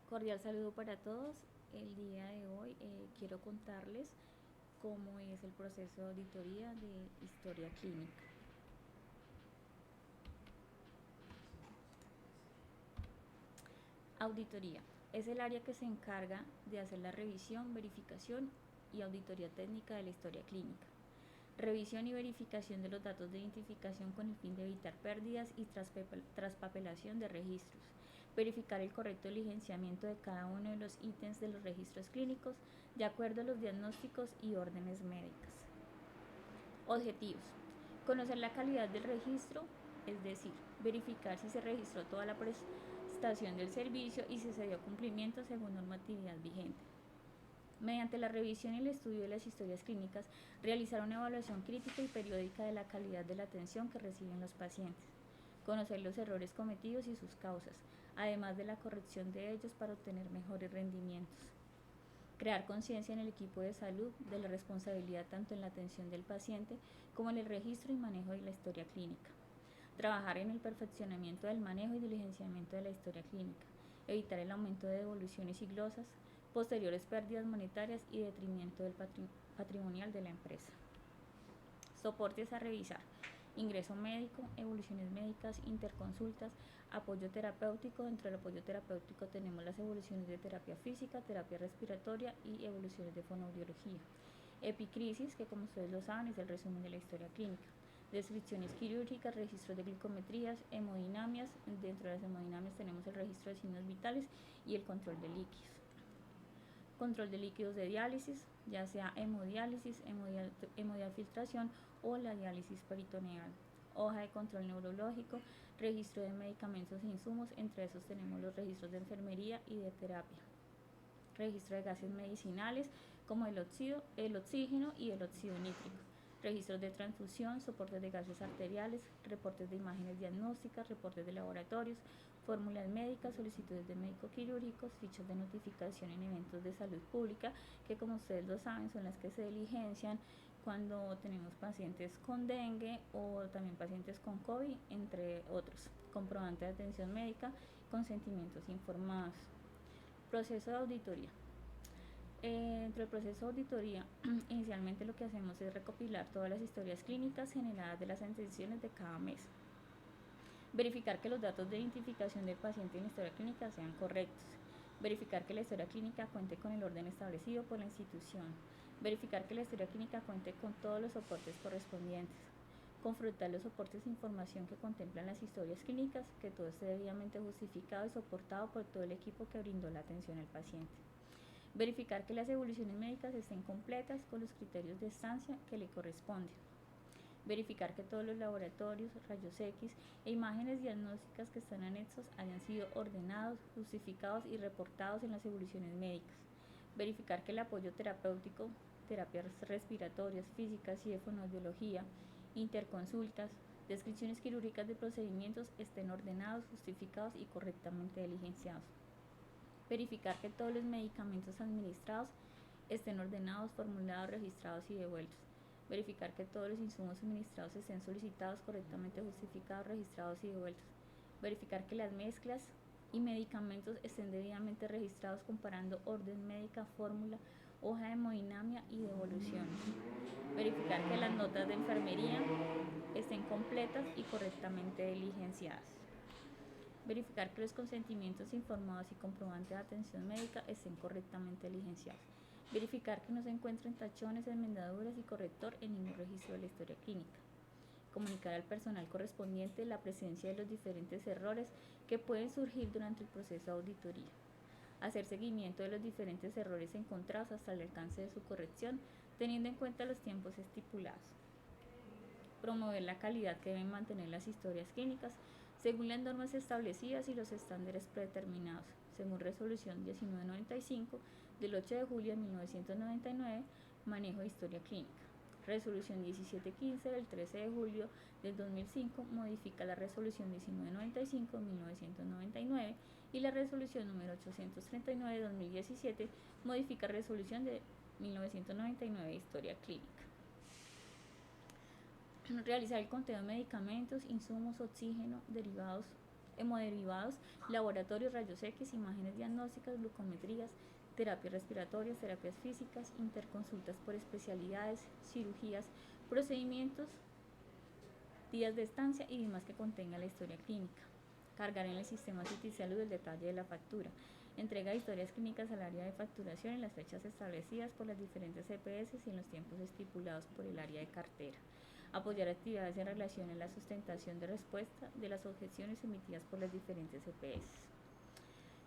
Cordial saludo para todos. El día de hoy quiero contarles cómo es el proceso de auditoría de historia clínica. Auditoría es el área que se encarga de hacer la revisión, verificación y auditoría técnica de la historia clínica. Revisión y verificación de los datos de identificación con el fin de evitar pérdidas y traspapelación de registros. Verificar el correcto diligenciamiento de cada uno de los ítems de los registros clínicos de acuerdo a los diagnósticos y órdenes médicas. Objetivos. Conocer la calidad del registro, es decir, verificar si se registró toda la prestación del servicio y si se dio cumplimiento según normatividad vigente. Mediante la revisión y el estudio de las historias clínicas, realizar una evaluación crítica y periódica de la calidad de la atención que reciben los pacientes. Conocer los errores cometidos y sus causas, además de la corrección de ellos para obtener mejores rendimientos. Crear conciencia en el equipo de salud de la responsabilidad tanto en la atención del paciente como en el registro y manejo de la historia clínica. Trabajar en el perfeccionamiento del manejo y diligenciamiento de la historia clínica. Evitar el aumento de devoluciones y glosas, posteriores pérdidas monetarias y detrimento del patrimonial de la empresa. Soportes a revisar: ingreso médico, evoluciones médicas, interconsultas, apoyo terapéutico. Dentro del apoyo terapéutico tenemos las evoluciones de terapia física, terapia respiratoria y evoluciones de fonoaudiología. Epicrisis, que como ustedes lo saben es el resumen de la historia clínica. Descripciones quirúrgicas, registros de glicometrías, hemodinamias. Dentro de las hemodinamias tenemos el registro de signos vitales y el control de líquidos. Control de líquidos de diálisis, ya sea hemodiálisis, hemodiafiltración o la diálisis peritoneal. Hoja de control neurológico, registro de medicamentos e insumos, entre esos tenemos los registros de enfermería y de terapia. Registro de gases medicinales como el oxígeno y el óxido nítrico. Registros de transfusión, soportes de gases arteriales, reportes de imágenes diagnósticas, reportes de laboratorios, fórmulas médicas, solicitudes de médico-quirúrgicos, fichas de notificación en eventos de salud pública, que como ustedes lo saben son las que se diligencian cuando tenemos pacientes con dengue o también pacientes con COVID, entre otros. Comprobante de atención médica, consentimientos informados. Proceso de auditoría. Dentro del proceso de auditoría, inicialmente lo que hacemos es recopilar todas las historias clínicas generadas de las atenciones de cada mes. Verificar que los datos de identificación del paciente en la historia clínica sean correctos. Verificar que la historia clínica cuente con el orden establecido por la institución. Verificar que la historia clínica cuente con todos los soportes correspondientes. Confrontar los soportes de información que contemplan las historias clínicas, que todo esté debidamente justificado y soportado por todo el equipo que brindó la atención al paciente. Verificar que las evoluciones médicas estén completas con los criterios de estancia que le corresponden. Verificar que todos los laboratorios, rayos X e imágenes diagnósticas que están anexos hayan sido ordenados, justificados y reportados en las evoluciones médicas. Verificar que el apoyo terapéutico, terapias respiratorias, físicas y de fonoaudiología, interconsultas, descripciones quirúrgicas de procedimientos estén ordenados, justificados y correctamente diligenciados. Verificar que todos los medicamentos administrados estén ordenados, formulados, registrados y devueltos. Verificar que todos los insumos suministrados estén solicitados, correctamente justificados, registrados y devueltos. Verificar que las mezclas y medicamentos estén debidamente registrados comparando orden médica, fórmula, hoja de hemodinamia y devolución. Verificar que las notas de enfermería estén completas y correctamente diligenciadas. Verificar que los consentimientos informados y comprobantes de atención médica estén correctamente diligenciados. Verificar que no se encuentren tachones, enmendaduras y corrector en ningún registro de la historia clínica. Comunicar al personal correspondiente la presencia de los diferentes errores que pueden surgir durante el proceso de auditoría. Hacer seguimiento de los diferentes errores encontrados hasta el alcance de su corrección, teniendo en cuenta los tiempos estipulados. Promover la calidad que deben mantener las historias clínicas según las normas establecidas y los estándares predeterminados, según Resolución 1995 del 8 de julio de 1999, Manejo de Historia Clínica. Resolución 1715 del 13 de julio del 2005 modifica la Resolución 1995 de 1999 y la Resolución número 839 de 2017 modifica Resolución de 1999 de Historia Clínica. Realizar el conteo de medicamentos, insumos, oxígeno, derivados hemoderivados, laboratorios, rayos X, imágenes diagnósticas, glucometrías, terapias respiratorias, terapias físicas, interconsultas por especialidades, cirugías, procedimientos, días de estancia y demás que contenga la historia clínica. Cargar en el sistema Citisalud el detalle de la factura. Entrega de historias clínicas al área de facturación en las fechas establecidas por las diferentes EPS y en los tiempos estipulados por el área de cartera. Apoyar actividades en relación a la sustentación de respuesta de las objeciones emitidas por las diferentes EPS.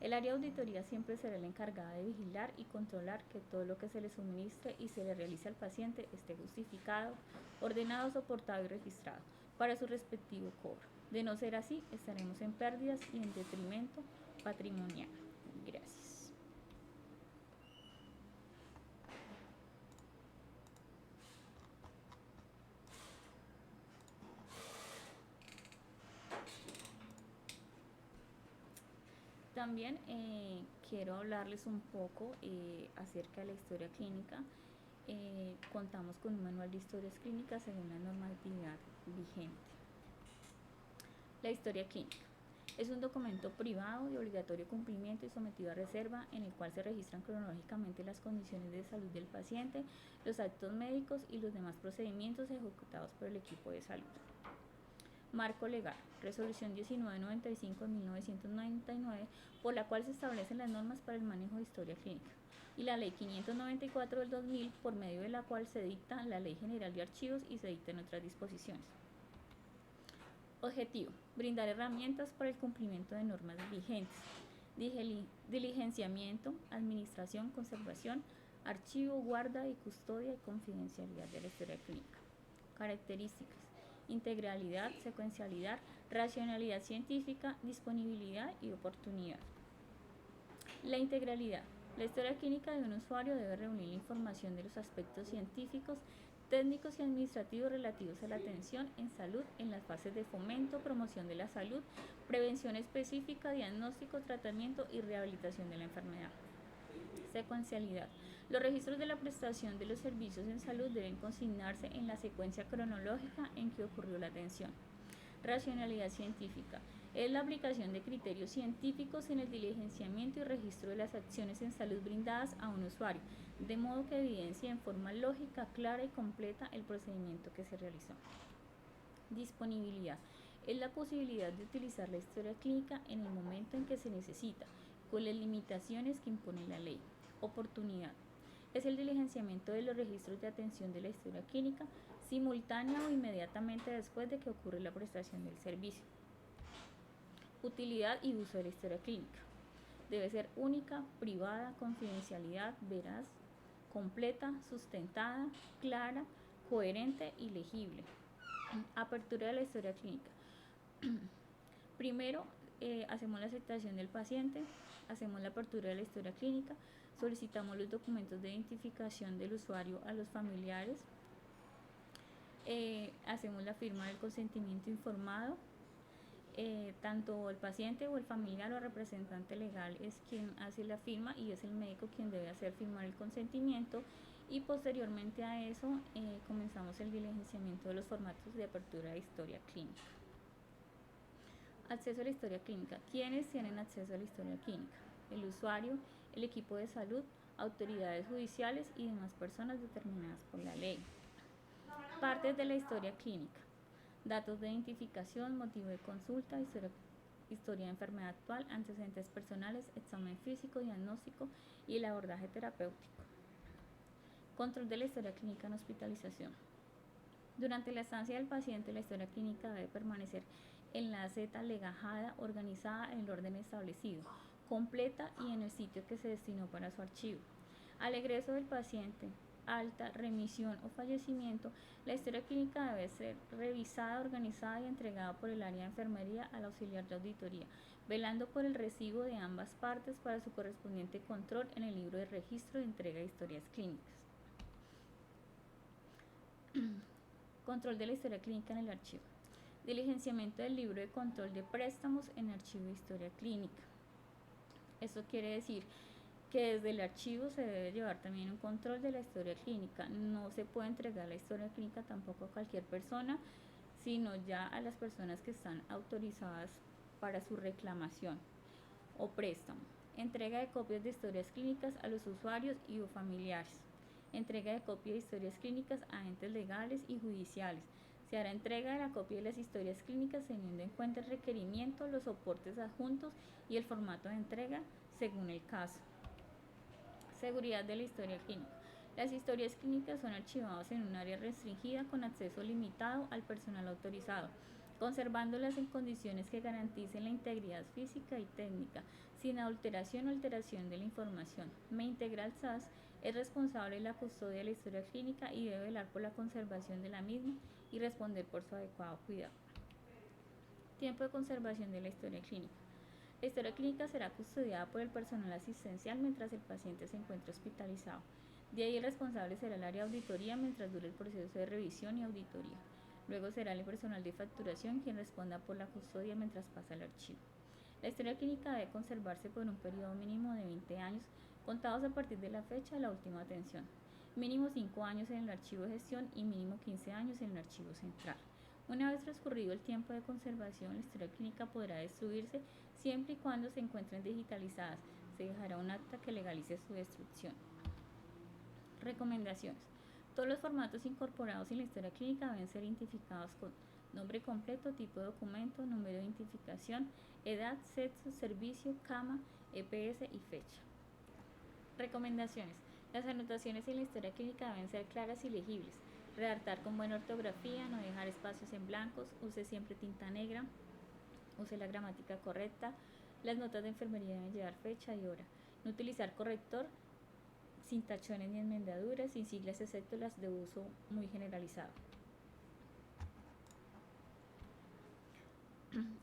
El área de auditoría siempre será la encargada de vigilar y controlar que todo lo que se le suministre y se le realice al paciente esté justificado, ordenado, soportado y registrado para su respectivo cobro. De no ser así, estaremos en pérdidas y en detrimento patrimonial. Gracias. También quiero hablarles un poco acerca de la historia clínica. Contamos con un manual de historias clínicas según la normatividad vigente. La historia clínica es un documento privado de obligatorio cumplimiento y sometido a reserva en el cual se registran cronológicamente las condiciones de salud del paciente, los actos médicos y los demás procedimientos ejecutados por el equipo de salud. Marco legal, resolución 1995 de 1999, por la cual se establecen las normas para el manejo de historia clínica, y la ley 594 del 2000, por medio de la cual se dicta la Ley General de Archivos y se dictan otras disposiciones. Objetivo: brindar herramientas para el cumplimiento de normas vigentes, diligenciamiento, administración, conservación, archivo, guarda y custodia y confidencialidad de la historia clínica. Características: integralidad, secuencialidad, racionalidad científica, disponibilidad y oportunidad. La integralidad. La historia clínica de un usuario debe reunir la información de los aspectos científicos, técnicos y administrativos relativos a la atención en salud en las fases de fomento, promoción de la salud, prevención específica, diagnóstico, tratamiento y rehabilitación de la enfermedad. Secuencialidad. Los registros de la prestación de los servicios en salud deben consignarse en la secuencia cronológica en que ocurrió la atención. Racionalidad científica. Es la aplicación de criterios científicos en el diligenciamiento y registro de las acciones en salud brindadas a un usuario, de modo que evidencie en forma lógica, clara y completa el procedimiento que se realizó. Disponibilidad. Es la posibilidad de utilizar la historia clínica en el momento en que se necesita, con las limitaciones que impone la ley. Oportunidad. Es el diligenciamiento de los registros de atención de la historia clínica simultánea o inmediatamente después de que ocurre la prestación del servicio. Utilidad y uso de la historia clínica. Debe ser única, privada, confidencialidad, veraz, completa, sustentada, clara, coherente y legible. Apertura de la historia clínica. Primero, hacemos la aceptación del paciente, hacemos la apertura de la historia clínica, solicitamos los documentos de identificación del usuario a los familiares, hacemos la firma del consentimiento informado. Tanto el paciente o el familiar o representante legal es quien hace la firma y es el médico quien debe hacer firmar el consentimiento, y posteriormente a eso comenzamos el diligenciamiento de los formatos de apertura de historia clínica. Acceso a la historia clínica. ¿Quiénes tienen acceso a la historia clínica? El usuario, el equipo de salud, autoridades judiciales y demás personas determinadas por la ley. Partes de la historia clínica: datos de identificación, motivo de consulta, historia de enfermedad actual, antecedentes personales, examen físico, diagnóstico y el abordaje terapéutico. Control de la historia clínica en hospitalización. Durante la estancia del paciente, la historia clínica debe permanecer en la Z legajada, organizada en el orden establecido, completa y en el sitio que se destinó para su archivo. Al egreso del paciente, alta, remisión o fallecimiento, la historia clínica debe ser revisada, organizada y entregada por el área de enfermería al auxiliar de auditoría, velando por el recibo de ambas partes para su correspondiente control en el libro de registro de entrega de historias clínicas. Control de la historia clínica en el archivo. Diligenciamiento del libro de control de préstamos en archivo de historia clínica. Esto quiere decir que desde el archivo se debe llevar también un control de la historia clínica. No se puede entregar la historia clínica tampoco a cualquier persona, sino ya a las personas que están autorizadas para su reclamación o préstamo. Entrega de copias de historias clínicas a los usuarios y o familiares. Entrega de copias de historias clínicas a entes legales y judiciales. Se hará entrega de la copia de las historias clínicas teniendo en cuenta el requerimiento, los soportes adjuntos y el formato de entrega según el caso. Seguridad de la historia clínica. Las historias clínicas son archivadas en un área restringida con acceso limitado al personal autorizado, conservándolas en condiciones que garanticen la integridad física y técnica, sin adulteración o alteración de la información. Integral SAS es responsable de la custodia de la historia clínica y debe velar por la conservación de la misma y responder por su adecuado cuidado. Tiempo de conservación de la historia clínica. La historia clínica será custodiada por el personal asistencial mientras el paciente se encuentra hospitalizado. De ahí el responsable será el área de auditoría mientras dure el proceso de revisión y auditoría. Luego será el personal de facturación quien responda por la custodia mientras pasa el archivo. La historia clínica debe conservarse por un periodo mínimo de 20 años, contados a partir de la fecha de la última atención. Mínimo 5 años en el archivo de gestión y mínimo 15 años en el archivo central. Una vez transcurrido el tiempo de conservación, la historia clínica podrá destruirse siempre y cuando se encuentren digitalizadas. Se dejará un acta que legalice su destrucción. Recomendaciones. Todos los formatos incorporados en la historia clínica deben ser identificados con nombre completo, tipo de documento, número de identificación, edad, sexo, servicio, cama, EPS y fecha. Recomendaciones. Las anotaciones en la historia clínica deben ser claras y legibles. Redactar con buena ortografía, no dejar espacios en blancos, use siempre tinta negra, use la gramática correcta. Las notas de enfermería deben llevar fecha y hora. No utilizar corrector, sin tachones ni enmendaduras, sin siglas excepto las de uso muy generalizado.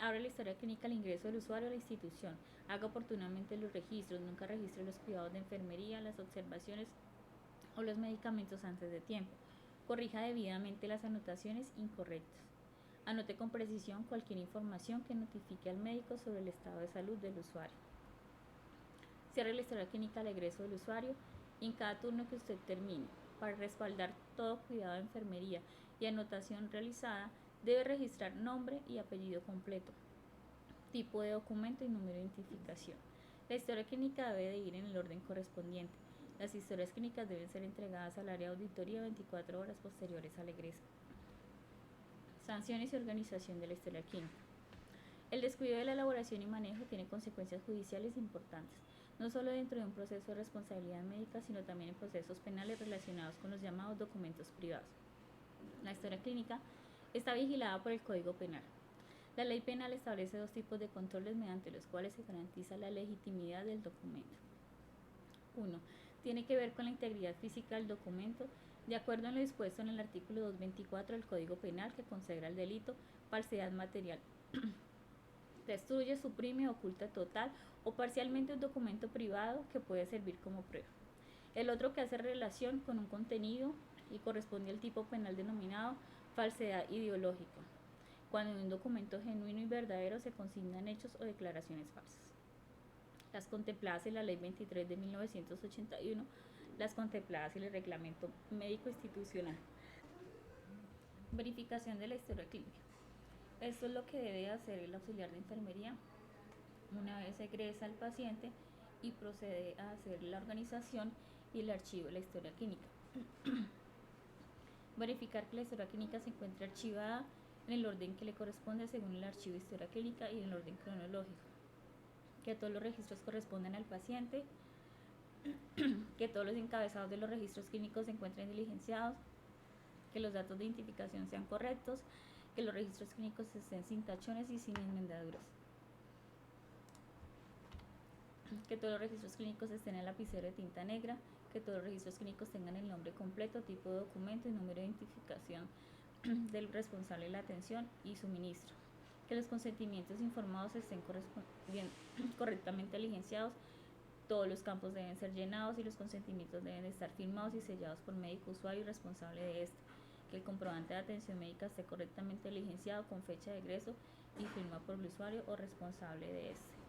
Abre la historia clínica al ingreso del usuario a la institución. Haga oportunamente los registros. Nunca registre los cuidados de enfermería, las observaciones o los medicamentos antes de tiempo. Corrija debidamente las anotaciones incorrectas. Anote con precisión cualquier información que notifique al médico sobre el estado de salud del usuario. Cierre la historia clínica al egreso del usuario y en cada turno que usted termine. Para respaldar todo cuidado de enfermería y anotación realizada, debe registrar nombre y apellido completo, tipo de documento y número de identificación. La historia clínica debe de ir en el orden correspondiente. Las historias clínicas deben ser entregadas al área de auditoría 24 horas posteriores al egreso. Sanciones y organización de la historia clínica. El descuido de la elaboración y manejo tiene consecuencias judiciales importantes, no solo dentro de un proceso de responsabilidad médica, sino también en procesos penales relacionados con los llamados documentos privados. La historia clínica está vigilada por el Código Penal. La ley penal establece 2 tipos de controles mediante los cuales se garantiza la legitimidad del documento. 1. Tiene que ver con la integridad física del documento, de acuerdo en lo dispuesto en el artículo 224 del Código Penal que consagra el delito falsedad material. Destruye, suprime, oculta total o parcialmente un documento privado que puede servir como prueba. El otro que hace relación con un contenido y corresponde al tipo penal denominado falsedad ideológica, cuando en un documento genuino y verdadero se consignan hechos o declaraciones falsas. Las contempladas en la Ley 23 de 1981, las contempladas en el Reglamento Médico Institucional. Verificación de la historia clínica. Esto es lo que debe hacer el auxiliar de enfermería una vez egresa al paciente y procede a hacer la organización y el archivo de la historia clínica. Verificar que la historia clínica se encuentre archivada en el orden que le corresponde según el archivo de historia clínica y en el orden cronológico. Que todos los registros correspondan al paciente, que todos los encabezados de los registros clínicos se encuentren diligenciados, que los datos de identificación sean correctos, que los registros clínicos estén sin tachones y sin enmendaduras, que todos los registros clínicos estén en lapicero de tinta negra, que todos los registros clínicos tengan el nombre completo, tipo de documento y número de identificación del responsable de la atención y suministro, que los consentimientos informados estén correctamente diligenciados, todos los campos deben ser llenados y los consentimientos deben estar firmados y sellados por médico usuario y responsable de este, que el comprobante de atención médica esté correctamente diligenciado con fecha de egreso y firma por el usuario o responsable de este.